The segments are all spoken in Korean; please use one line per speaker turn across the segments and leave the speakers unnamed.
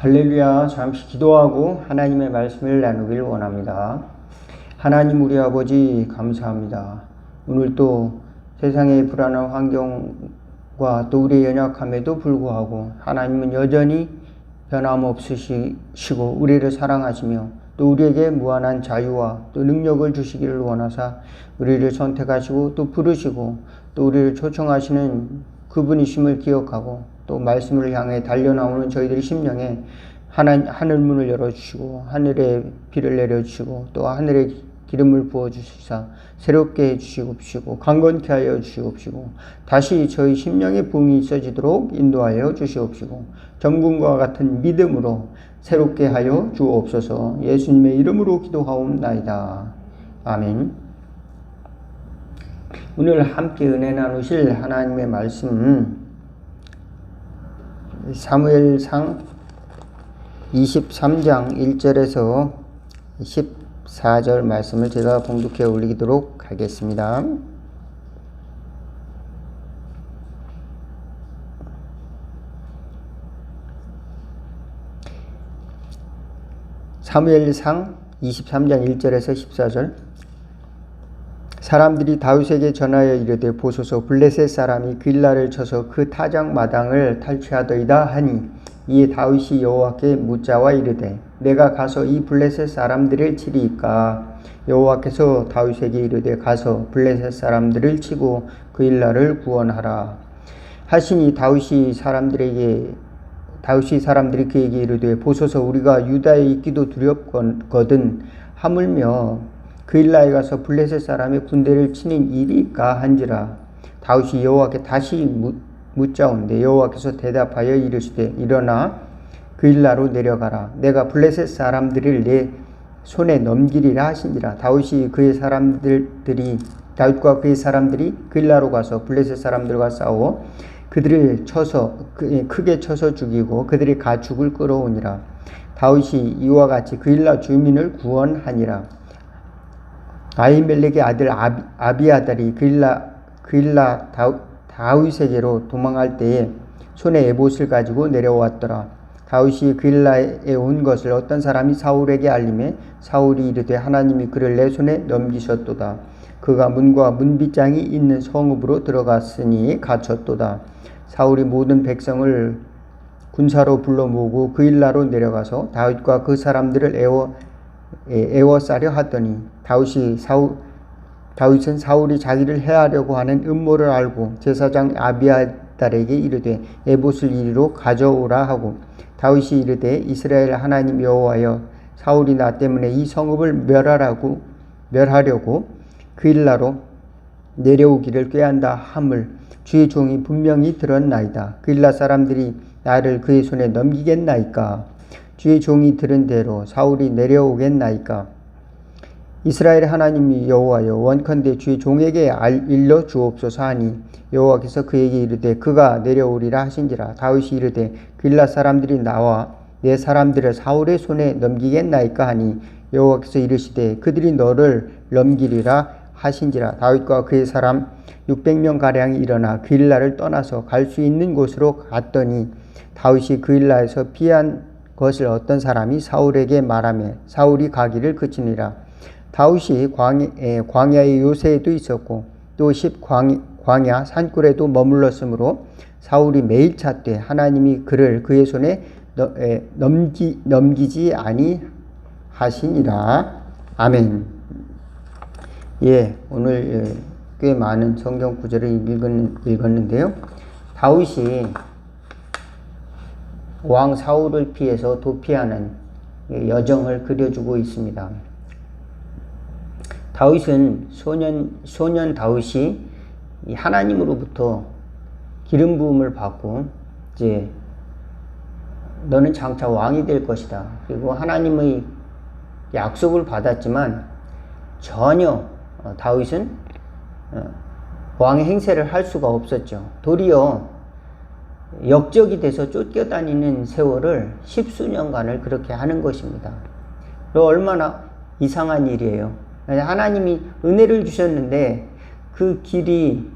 할렐루야. 잠시 기도하고 하나님의 말씀을 나누길 원합니다. 하나님 우리 아버지 감사합니다. 오늘 또 세상의 불안한 환경과 또 우리의 연약함에도 불구하고 하나님은 여전히 변함없으시고 우리를 사랑하시며 또 우리에게 무한한 자유와 또 능력을 주시기를 원하사 우리를 선택하시고 또 부르시고 또 우리를 초청하시는 그분이심을 기억하고 또 말씀을 향해 달려나오는 저희들의 심령에 하늘문을 열어주시고 하늘에 비를 내려주시고 또 하늘에 기름을 부어주시사 새롭게 해주시옵시고 강건케 하여 주시옵시고 다시 저희 심령에 부흥이 있어지도록 인도하여 주시옵시고 정금과 같은 믿음으로 새롭게 하여 주옵소서. 예수님의 이름으로 기도하옵나이다. 아멘. 오늘 함께 은혜 나누실 하나님의 말씀 사무엘상 23장 1절에서 14절 말씀을 제가 봉독해 올리도록 하겠습니다. 사무엘상 23장 1절에서 14절. 사람들이 다윗에게 전하여 이르되 보소서 블레셋 사람이 길라를 쳐서 그 타작 마당을 탈취하더이다 하니 이에 다윗이 여호와께 묻자와 이르되 내가 가서 이 블레셋 사람들을 치리이까. 여호와께서 다윗에게 이르되 가서 블레셋 사람들을 치고 그 길라를 구원하라 하시니 다윗이 사람들이 그에게 이르되 보소서 우리가 유다에 있기도 두렵거든 하물며 그일라에 가서 블레셋 사람의 군대를 치는 일이까 한지라. 다윗이 여호와께 다시 묻자온데 여호와께서 대답하여 이르시되 일어나 그일라로 내려가라. 내가 블레셋 사람들을 내 손에 넘기리라 하신지라. 다윗과 그의 사람들이 그일라로 가서 블레셋 사람들과 싸워 그들을 크게 쳐서 죽이고 그들의 가축을 끌어오니라. 다윗이 이와 같이 그일라 주민을 구원하니라. 아히멜렉의 아들 아비아달이 그일라 다윗에게로 도망할 때에 손에 에봇을 가지고 내려왔더라. 다윗이 그일라에 온 것을 어떤 사람이 사울에게 알림해 사울이 이르되 하나님이 그를 내 손에 넘기셨도다. 그가 문과 문빗장이 있는 성읍으로 들어갔으니 갇혔도다. 사울이 모든 백성을 군사로 불러 모으고 그일라로 내려가서 다윗과 그 사람들을 애워싸려 하더니 다윗은 사울이 자기를 해하려고 하는 음모를 알고 제사장 아비아달에게 이르되 에봇을 이리로 가져오라 하고 다윗이 이르되 이스라엘 하나님 여호와여 사울이 나 때문에 이 성읍을 멸하려고 그일라로 내려오기를 꾀한다 함을 주의 종이 분명히 들었나이다. 그일라 사람들이 나를 그의 손에 넘기겠나이까. 주의 종이 들은 대로 사울이 내려오겠나이까. 이스라엘 하나님이 여호와여 원컨대 주의 종에게 일러 주옵소서 하니 여호와께서 그에게 이르되 그가 내려오리라 하신지라. 다윗이 이르되 그일라 사람들이 나와 내 사람들을 사울의 손에 넘기겠나이까 하니 여호와께서 이르시되 그들이 너를 넘기리라 하신지라. 다윗과 그의 사람 600명 가량이 일어나 그일라를 떠나서 갈 수 있는 곳으로 갔더니 다윗이 그일라에서 피한 것을 어떤 사람이 사울에게 말하며 사울이 가기를 그치니라. 다윗이 광야의 요새에도 있었고 또 광야 산굴에도 머물렀으므로 사울이 매일 찾되 하나님이 그를 그의 손에 넘기지 아니하시니라. 아멘. 오늘 꽤 많은 성경 구절을 읽었는데요. 다윗이 왕 사울을 피해서 도피하는 여정을 그려주고 있습니다. 다윗은 소년 다윗이 하나님으로부터 기름 부음을 받고 이제 너는 장차 왕이 될 것이다. 그리고 하나님의 약속을 받았지만 전혀 다윗은 왕의 행세를 할 수가 없었죠. 도리어 역적이 돼서 쫓겨다니는 세월을 10수년간을 그렇게 하는 것입니다. 얼마나 이상한 일이에요. 하나님이 은혜를 주셨는데 그 길이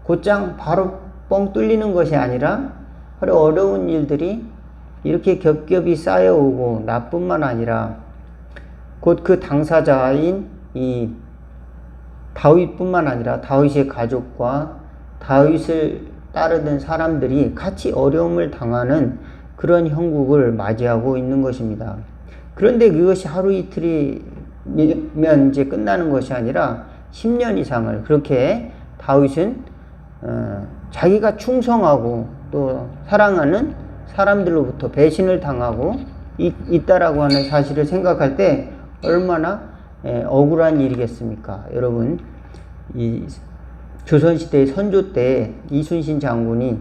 곧장 바로 뻥 뚫리는 것이 아니라 어려운 일들이 이렇게 겹겹이 쌓여오고 나뿐만 아니라 곧 그 당사자인 이 다윗뿐만 아니라 다윗의 가족과 다윗을 따르던 사람들이 같이 어려움을 당하는 그런 형국을 맞이하고 있는 것입니다. 그런데 그것이 하루 이틀이면 이제 끝나는 것이 아니라 10년 이상을 그렇게 다윗은 자기가 충성하고 또 사랑하는 사람들로부터 배신을 당하고 있다라고 하는 사실을 생각할 때 얼마나 억울한 일이겠습니까? 여러분, 이 조선시대의 선조 때 이순신 장군이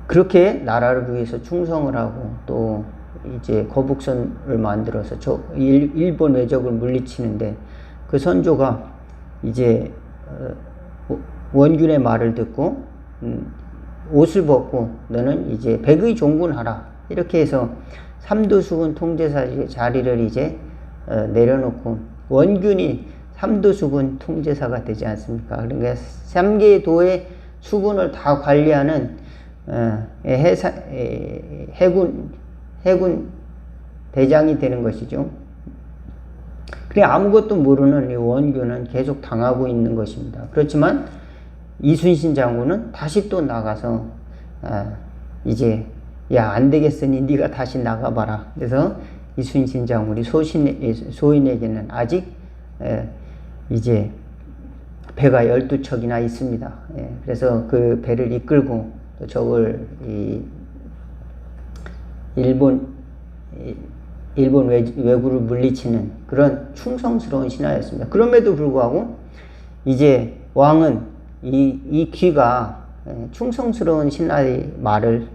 그렇게 나라를 위해서 충성을 하고 또 이제 거북선을 만들어서 일본 외적을 물리치는데 그 선조가 이제 원균의 말을 듣고 옷을 벗고 너는 이제 백의 종군하라 이렇게 해서 삼도수군 통제사 자리를 이제 내려놓고 원균이 삼도수군 통제사가 되지 않습니까? 그러니까 3개의 도의 수군을 다 관리하는 해군 대장이 되는 것이죠. 그래 아무것도 모르는 이 원균은 계속 당하고 있는 것입니다. 그렇지만 이순신 장군은 다시 또 나가서 이제 야 안 되겠으니 네가 다시 나가봐라. 그래서 이순신 장군이 소인에게는 아직 이제 배가 12척이나 있습니다. 그래서 그 배를 이끌고 적을 일본 왜구를 물리치는 그런 충성스러운 신하였습니다. 그럼에도 불구하고 이제 왕은 이 귀가 충성스러운 신하의 말을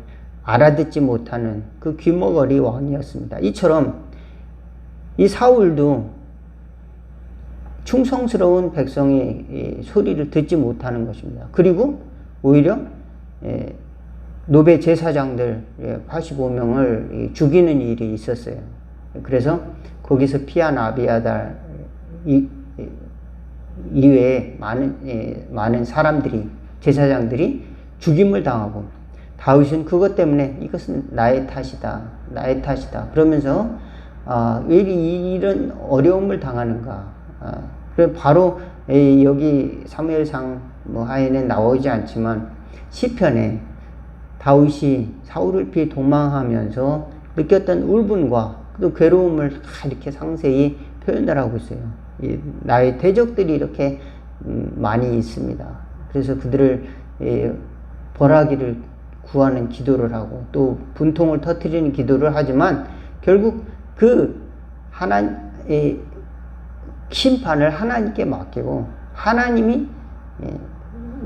알아듣지 못하는 그 귀머거리 왕이었습니다. 이처럼 이 사울도 충성스러운 백성의 소리를 듣지 못하는 것입니다. 그리고 오히려 노베 제사장들 85명을 죽이는 일이 있었어요. 그래서 거기서 피한 아비아달 이외에 많은 사람들이 제사장들이 죽임을 당하고 다윗은 그것 때문에 이것은 나의 탓이다. 그러면서 왜 이런 어려움을 당하는가? 그래서 바로 여기 사무엘상 하에는 나오지 않지만 시편에 다윗이 사울을 피해 도망하면서 느꼈던 울분과 또 괴로움을 이렇게 상세히 표현을 하고 있어요. 나의 대적들이 이렇게 많이 있습니다. 그래서 그들을 벌하기를 구하는 기도를 하고 또 분통을 터뜨리는 기도를 하지만 결국 그 하나님의 심판을 하나님께 맡기고 하나님이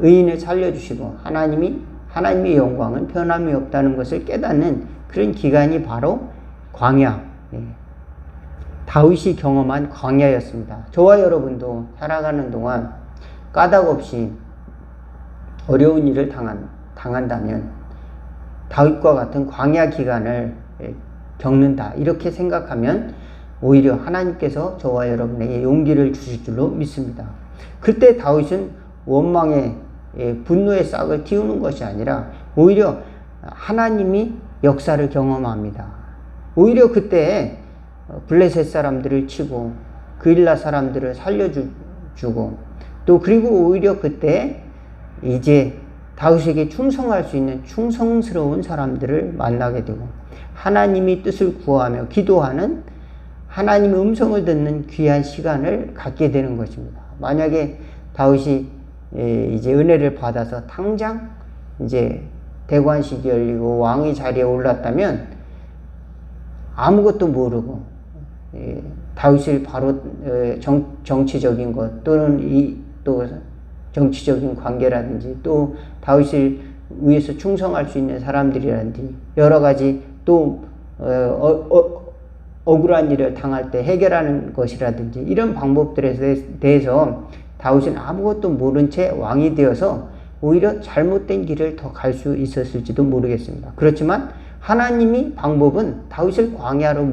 의인을 살려주시고 하나님의 영광은 변함이 없다는 것을 깨닫는 그런 기간이 바로 광야, 다윗이 경험한 광야였습니다. 저와 여러분도 살아가는 동안 까닭없이 어려운 일을 당한다면 다윗과 같은 광야 기간을 겪는다 이렇게 생각하면 오히려 하나님께서 저와 여러분에게 용기를 주실 줄로 믿습니다. 그때 다윗은 원망의 분노의 싹을 틔우는 것이 아니라 오히려 하나님이 역사를 경험합니다. 오히려 그때 블레셋 사람들을 치고 그일라 사람들을 살려주고 또 그리고 오히려 그때 이제 다윗에게 충성할 수 있는 충성스러운 사람들을 만나게 되고 하나님이 뜻을 구하며 기도하는 하나님의 음성을 듣는 귀한 시간을 갖게 되는 것입니다. 만약에 다윗이 이제 은혜를 받아서 당장 이제 대관식이 열리고 왕의 자리에 올랐다면 아무것도 모르고 다윗을 바로 정치적인 것 또는 또 정치적인 관계라든지 또 다윗을 위해서 충성할 수 있는 사람들이라든지 여러 가지 또 억울한 일을 당할 때 해결하는 것이라든지 이런 방법들에 대해서 다윗은 아무것도 모른 채 왕이 되어서 오히려 잘못된 길을 더 갈 수 있었을지도 모르겠습니다. 그렇지만 하나님이 방법은 다윗을 광야로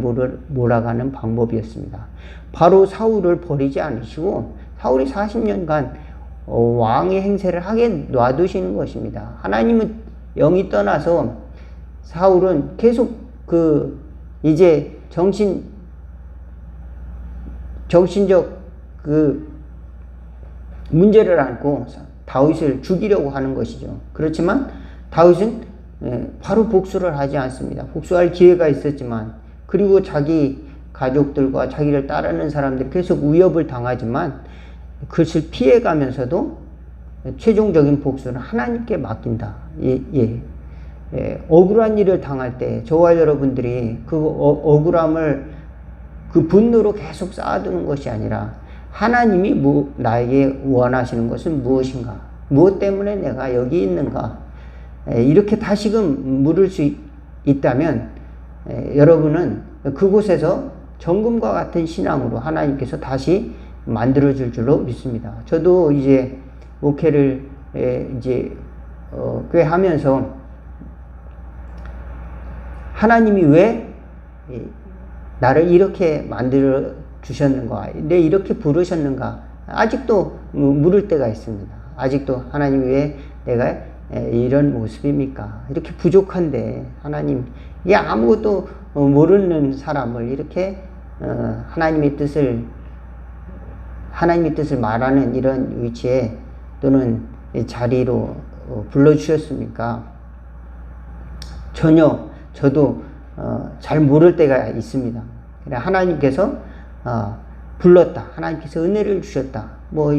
몰아가는 방법이었습니다. 바로 사울을 버리지 않으시고 사울이 40년간 왕의 행세를 하게 놔두시는 것입니다. 하나님은 영이 떠나서 사울은 계속 이제 정신적 문제를 안고 다윗을 죽이려고 하는 것이죠. 그렇지만 다윗은 바로 복수를 하지 않습니다. 복수할 기회가 있었지만, 그리고 자기 가족들과 자기를 따르는 사람들이 계속 위협을 당하지만 그것을 피해가면서도 최종적인 복수는 하나님께 맡긴다. 억울한 일을 당할 때 저와 여러분들이 그 억울함을 그 분노로 계속 쌓아두는 것이 아니라, 하나님이 나에게 원하시는 것은 무엇인가? 무엇 때문에 내가 여기 있는가? 이렇게 다시금 물을 수 있다면 여러분은 그곳에서 정금과 같은 신앙으로 하나님께서 다시 만들어줄 줄로 믿습니다. 저도 이제 목회를 이제 꽤 하면서 하나님이 왜 나를 이렇게 만들어 주셨는가, 내 이렇게 부르셨는가, 아직도 물을 때가 있습니다. 아직도 하나님 왜 내가 이런 모습입니까? 이렇게 부족한데 하나님, 이 아무것도 모르는 사람을 이렇게 하나님의 뜻을 말하는 이런 위치에 또는 자리로 불러주셨습니까? 전혀 저도 잘 모를 때가 있습니다. 하나님께서 불렀다, 하나님께서 은혜를 주셨다, 뭐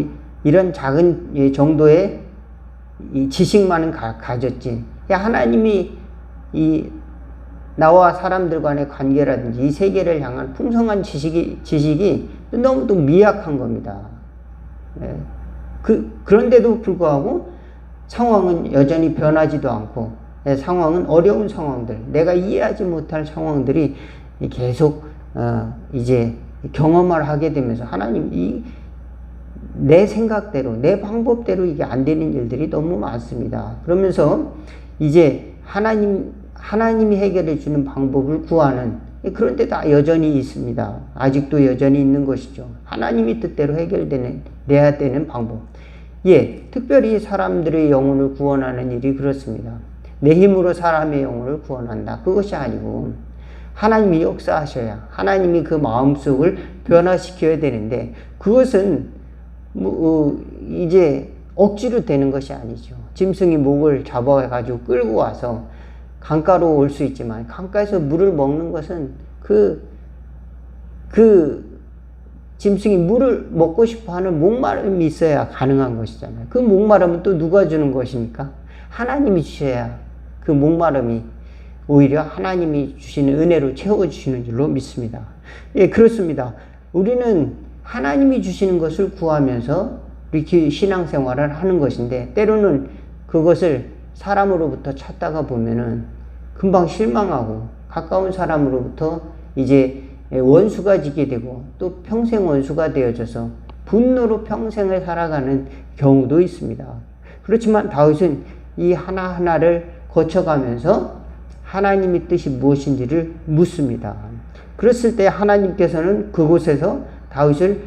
이런 작은 정도의 이 지식만은 가졌지, 하나님이 나와 사람들 간의 관계라든지 이 세계를 향한 풍성한 지식이 너무도 미약한 겁니다. 그런데도 불구하고 상황은 여전히 변하지도 않고, 상황은 어려운 상황들, 내가 이해하지 못할 상황들이 계속 이제 경험을 하게 되면서, 하나님, 내 생각대로, 내 방법대로 이게 안 되는 일들이 너무 많습니다. 그러면서 이제 하나님이 해결해 주는 방법을 구하는 그런 데도 여전히 있습니다. 아직도 여전히 있는 것이죠. 하나님이 뜻대로 해결돼야 되는 방법. 특별히 사람들의 영혼을 구원하는 일이 그렇습니다. 내 힘으로 사람의 영혼을 구원한다, 그것이 아니고 하나님이 역사하셔야, 하나님이 그 마음속을 변화시켜야 되는데, 그것은 이제 억지로 되는 것이 아니죠. 짐승이 목을 잡아가지고 끌고 와서 강가로 올 수 있지만, 강가에서 물을 먹는 것은 그 짐승이 물을 먹고 싶어 하는 목마름이 있어야 가능한 것이잖아요. 그 목마름은 또 누가 주는 것입니까? 하나님이 주셔야 그 목마름이 오히려 하나님이 주시는 은혜로 채워주시는 줄로 믿습니다. 그렇습니다. 우리는 하나님이 주시는 것을 구하면서 이렇게 신앙생활을 하는 것인데, 때로는 그것을 사람으로부터 찾다가 보면은 금방 실망하고, 가까운 사람으로부터 이제 원수가 지게 되고, 또 평생 원수가 되어져서 분노로 평생을 살아가는 경우도 있습니다. 그렇지만 다윗은 이 하나하나를 거쳐가면서 하나님의 뜻이 무엇인지를 묻습니다. 그랬을 때 하나님께서는 그곳에서 다윗을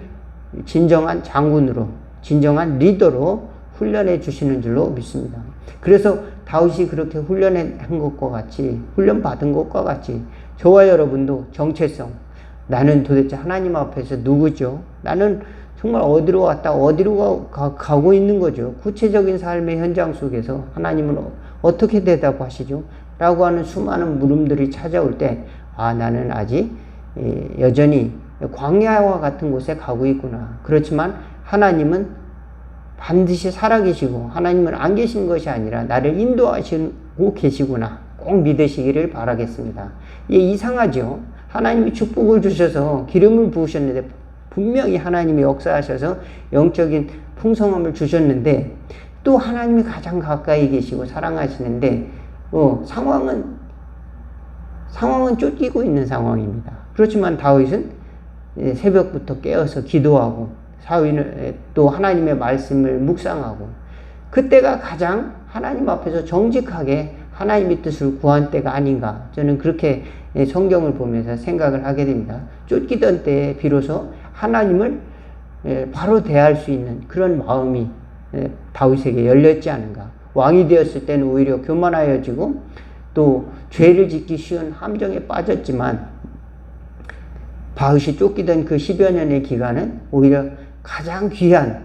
진정한 장군으로, 진정한 리더로 훈련해 주시는 줄로 믿습니다. 그래서 다윗이 그렇게 훈련한 것과 같이, 훈련받은 것과 같이 저와 여러분도 정체성, 나는 도대체 하나님 앞에서 누구죠? 나는 정말 어디로 왔다 어디로 가고 있는 거죠? 구체적인 삶의 현장 속에서 하나님은 어떻게 대답하시죠? 라고 하는 수많은 물음들이 찾아올 때, 나는 아직 여전히 광야와 같은 곳에 가고 있구나. 그렇지만 하나님은 반드시 살아계시고, 하나님은 안 계신 것이 아니라 나를 인도하시고 계시구나. 꼭 믿으시기를 바라겠습니다. 이상하죠? 하나님이 축복을 주셔서 기름을 부으셨는데, 분명히 하나님이 역사하셔서 영적인 풍성함을 주셨는데, 또 하나님이 가장 가까이 계시고 사랑하시는데 상황은 쫓기고 있는 상황입니다. 그렇지만 다윗은 새벽부터 깨어서 기도하고, 사위는 또 하나님의 말씀을 묵상하고, 그때가 가장 하나님 앞에서 정직하게 하나님의 뜻을 구한 때가 아닌가, 저는 그렇게 성경을 보면서 생각을 하게 됩니다. 쫓기던 때에 비로소 하나님을 바로 대할 수 있는 그런 마음이 다윗에게 열렸지 않은가. 왕이 되었을 때는 오히려 교만하여지고 또 죄를 짓기 쉬운 함정에 빠졌지만 다윗이 쫓기던 그 10여 년의 기간은 오히려 가장 귀한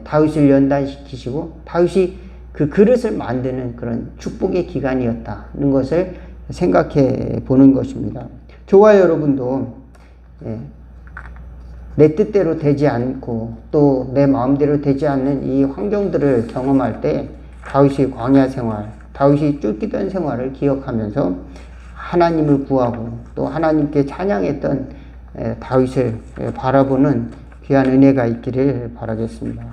다윗을 연단시키시고 다윗이 그 그릇을 만드는 그런 축복의 기간이었다는 것을 생각해 보는 것입니다. 저와 여러분도 내 뜻대로 되지 않고 또 내 마음대로 되지 않는 이 환경들을 경험할 때 다윗의 광야 생활, 다윗이 쫓기던 생활을 기억하면서 하나님을 구하고 또 하나님께 찬양했던 다윗을 바라보는 귀한 은혜가 있기를 바라겠습니다.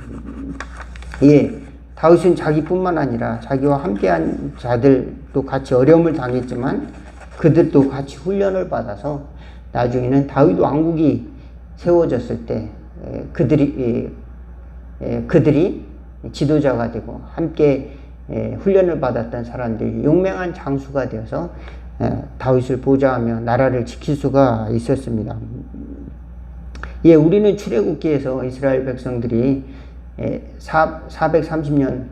예, 다윗은 자기뿐만 아니라 자기와 함께한 자들도 같이 어려움을 당했지만 그들도 같이 훈련을 받아서 나중에는 다윗 왕국이 세워졌을 때 그들이 지도자가 되고 함께 훈련을 받았던 사람들이 용맹한 장수가 되어서 다윗을 보좌하며 나라를 지킬 수가 있었습니다. 예, 우리는 출애굽기에서 이스라엘 백성들이 430년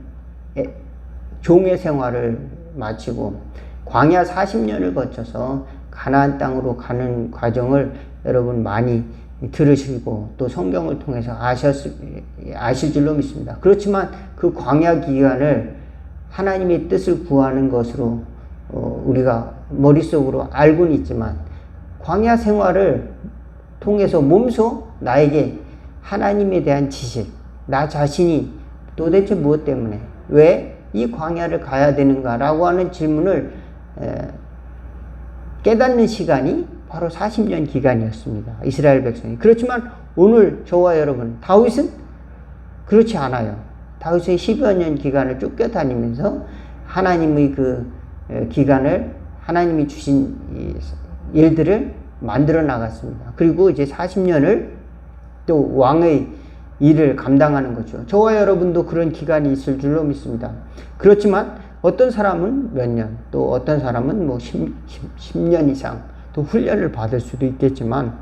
종의 생활을 마치고 광야 40년을 거쳐서 가나안 땅으로 가는 과정을 여러분 많이 들으시고 또 성경을 통해서 아실 줄로 믿습니다. 그렇지만 그 광야 기간을 하나님의 뜻을 구하는 것으로 우리가 머릿속으로 알고는 있지만 광야 생활을 통해서 몸소 나에게 하나님에 대한 지식, 나 자신이 도대체 무엇 때문에 왜 이 광야를 가야 되는가라고 하는 질문을 깨닫는 시간이 바로 40년 기간이었습니다. 이스라엘 백성이. 그렇지만 오늘 저와 여러분, 다윗은 그렇지 않아요. 다윗은 10여 년 기간을 쫓겨다니면서 하나님의 그 기간을 하나님이 주신 일들을 만들어 나갔습니다. 그리고 이제 40년을 또 왕의 일을 감당하는 거죠. 저와 여러분도 그런 기간이 있을 줄로 믿습니다. 그렇지만 어떤 사람은 몇 년, 또 어떤 사람은 뭐 10년 이상 또 훈련을 받을 수도 있겠지만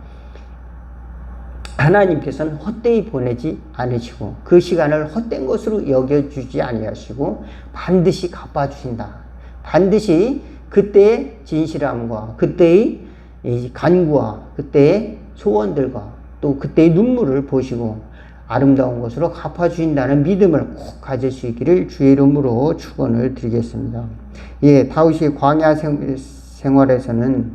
하나님께서는 헛되이 보내지 않으시고 그 시간을 헛된 것으로 여겨주지 아니하시고 반드시 갚아주신다. 반드시 그때의 진실함과 그때의 간구와 그때의 소원들과 또 그때의 눈물을 보시고 아름다운 것으로 갚아주신다는 믿음을 꼭 가질 수 있기를 주의 이름으로 축원을 드리겠습니다. 예, 다윗의 광야 생활에서는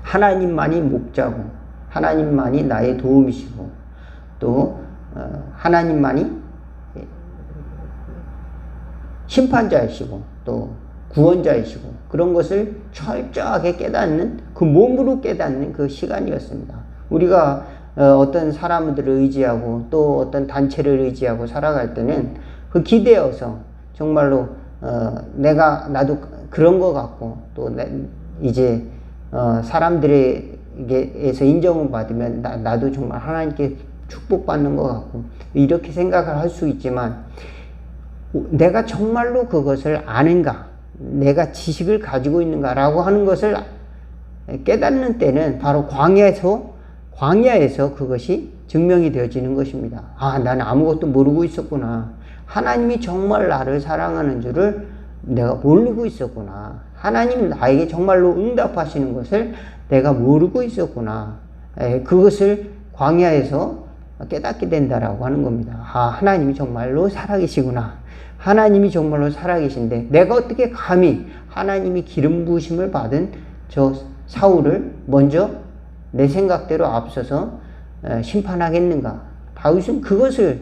하나님만이 목자고 하나님만이 나의 도움이시고 또 하나님만이 심판자이시고 또 구원자이시고 그런 것을 철저하게 깨닫는 그 몸으로 깨닫는 그 시간이었습니다. 우리가 어떤 사람들을 의지하고 또 어떤 단체를 의지하고 살아갈 때는 그 기대어서 정말로 나도 그런 것 같고 또 이제 사람들에게서 인정을 받으면 나도 정말 하나님께 축복받는 것 같고 이렇게 생각을 할 수 있지만 내가 정말로 그것을 아는가, 내가 지식을 가지고 있는가라고 하는 것을 깨닫는 때는 바로 광야에서 그것이 증명이 되어지는 것입니다. 아, 나는 아무것도 모르고 있었구나. 하나님이 정말 나를 사랑하는 줄을 내가 모르고 있었구나. 하나님 나에게 정말로 응답하시는 것을 내가 모르고 있었구나. 그것을 광야에서 깨닫게 된다라고 하는 겁니다. 아, 하나님이 정말로 살아계시구나. 하나님이 정말로 살아계신데 내가 어떻게 감히 하나님이 기름 부으심을 받은 저 사울을 먼저 내 생각대로 앞서서 심판하겠는가. 다윗은 그것을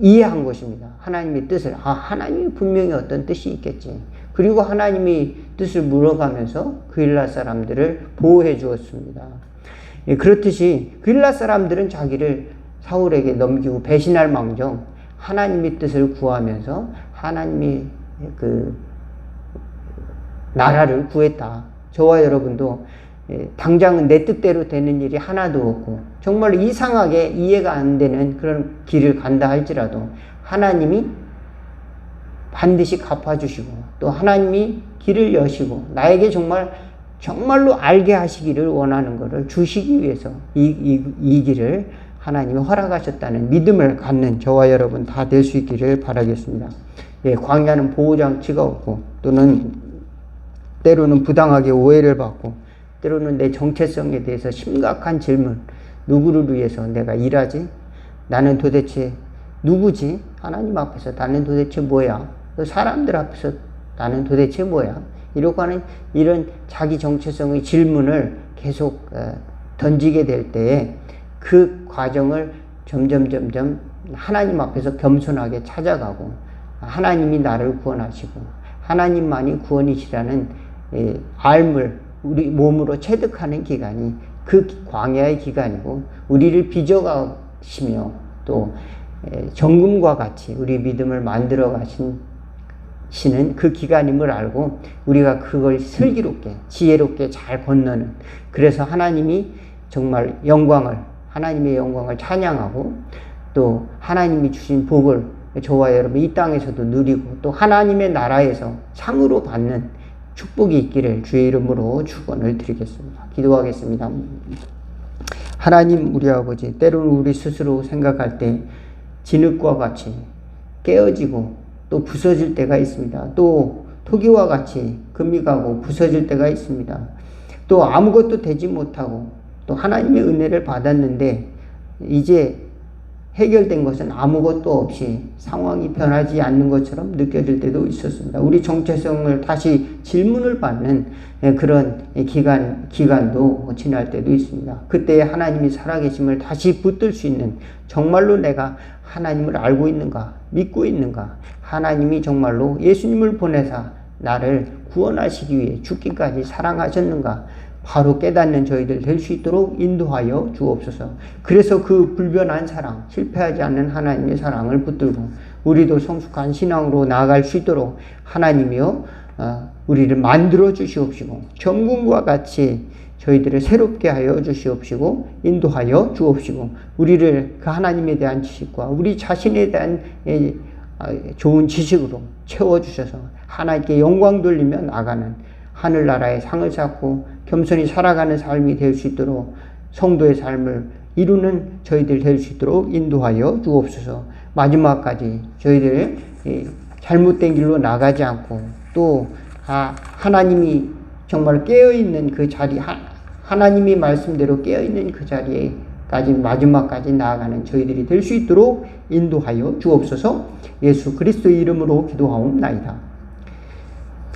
이해한 것입니다. 하나님의 뜻을. 아, 하나님이 분명히 어떤 뜻이 있겠지. 그리고 하나님의 뜻을 물어가면서 그일라 사람들을 보호해 주었습니다. 그렇듯이 그일라 사람들은 자기를 사울에게 넘기고 배신할 망정 하나님의 뜻을 구하면서 하나님이 그 나라를 구했다. 저와 여러분도 당장은 내 뜻대로 되는 일이 하나도 없고 정말 이상하게 이해가 안 되는 그런 길을 간다 할지라도 하나님이 반드시 갚아주시고 또 하나님이 길을 여시고 나에게 정말로 알게 하시기를 원하는 것을 주시기 위해서 이 길을 하나님이 허락하셨다는 믿음을 갖는 저와 여러분 다 될 수 있기를 바라겠습니다. 광야는 보호장치가 없고 또는 때로는 부당하게 오해를 받고 때로는 내 정체성에 대해서 심각한 질문, 누구를 위해서 내가 일하지? 나는 도대체 누구지? 하나님 앞에서 나는 도대체 뭐야? 사람들 앞에서 나는 도대체 뭐야? 이러고 하는 이런 자기 정체성의 질문을 계속 던지게 될 때에 그 과정을 점점 하나님 앞에서 겸손하게 찾아가고 하나님이 나를 구원하시고 하나님만이 구원이시라는 알물 우리 몸으로 체득하는 기간이 그 광야의 기간이고 우리를 빚어가시며 또 정금과 같이 우리 믿음을 만들어 가시는 그 기간임을 알고 우리가 그걸 슬기롭게 지혜롭게 잘 건너는 그래서 하나님이 정말 하나님의 영광을 찬양하고 또 하나님이 주신 복을 저와 여러분 이 땅에서도 누리고 또 하나님의 나라에서 상으로 받는 축복이 있기를 주의 이름으로 축원을 드리겠습니다. 기도하겠습니다. 하나님 우리 아버지 때로는 우리 스스로 생각할 때 진흙과 같이 깨어지고 또 부서질 때가 있습니다. 또 토기와 같이 금이 가고 부서질 때가 있습니다. 또 아무것도 되지 못하고 또 하나님의 은혜를 받았는데 이제 해결된 것은 아무것도 없이 상황이 변하지 않는 것처럼 느껴질 때도 있었습니다. 우리 정체성을 다시 질문을 받는 그런 기간도 지날 때도 있습니다. 그때 하나님이 살아계심을 다시 붙들 수 있는 정말로 내가 하나님을 알고 있는가 믿고 있는가 하나님이 정말로 예수님을 보내사 나를 구원하시기 위해 죽기까지 사랑하셨는가 바로 깨닫는 저희들 될 수 있도록 인도하여 주옵소서. 그래서 그 불변한 사랑, 실패하지 않는 하나님의 사랑을 붙들고 우리도 성숙한 신앙으로 나아갈 수 있도록 하나님이여 우리를 만들어 주시옵시고 정금과 같이 저희들을 새롭게 하여 주시옵시고 인도하여 주옵시고 우리를 그 하나님에 대한 지식과 우리 자신에 대한 좋은 지식으로 채워주셔서 하나님께 영광 돌리며 나가는 하늘나라의 상을 쌓고 겸손히 살아가는 삶이 될 수 있도록 성도의 삶을 이루는 저희들 될 수 있도록 인도하여 주옵소서. 마지막까지 저희들 잘못된 길로 나가지 않고 또 하나님이 정말 깨어있는 그 자리 하나님의 말씀대로 깨어있는 그 자리에까지 마지막까지 나아가는 저희들이 될 수 있도록 인도하여 주옵소서. 예수 그리스도의 이름으로 기도하옵나이다.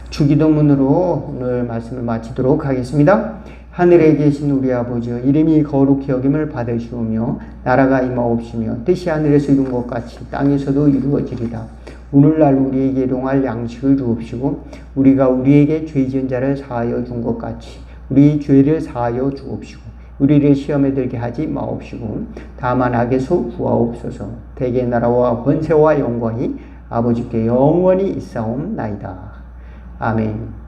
주기도문으로 오늘 말씀을 마치도록 하겠습니다. 하늘에 계신 우리 아버지여 이름이 거룩히 여김을 받으시오며 나라가 임하옵시며 뜻이 하늘에서 이룬 것 같이 땅에서도 이루어지리다. 오늘날 우리에게 일용할 양식을 주옵시고 우리가 우리에게 죄 지은 자를 사하여 준 것 같이 우리 죄를 사하여 주옵시고 우리를 시험에 들게 하지 마옵시고 다만 악에서 구하옵소서. 대개 나라와 권세와 영광이 아버지께 영원히 있사옵나이다. 아멘.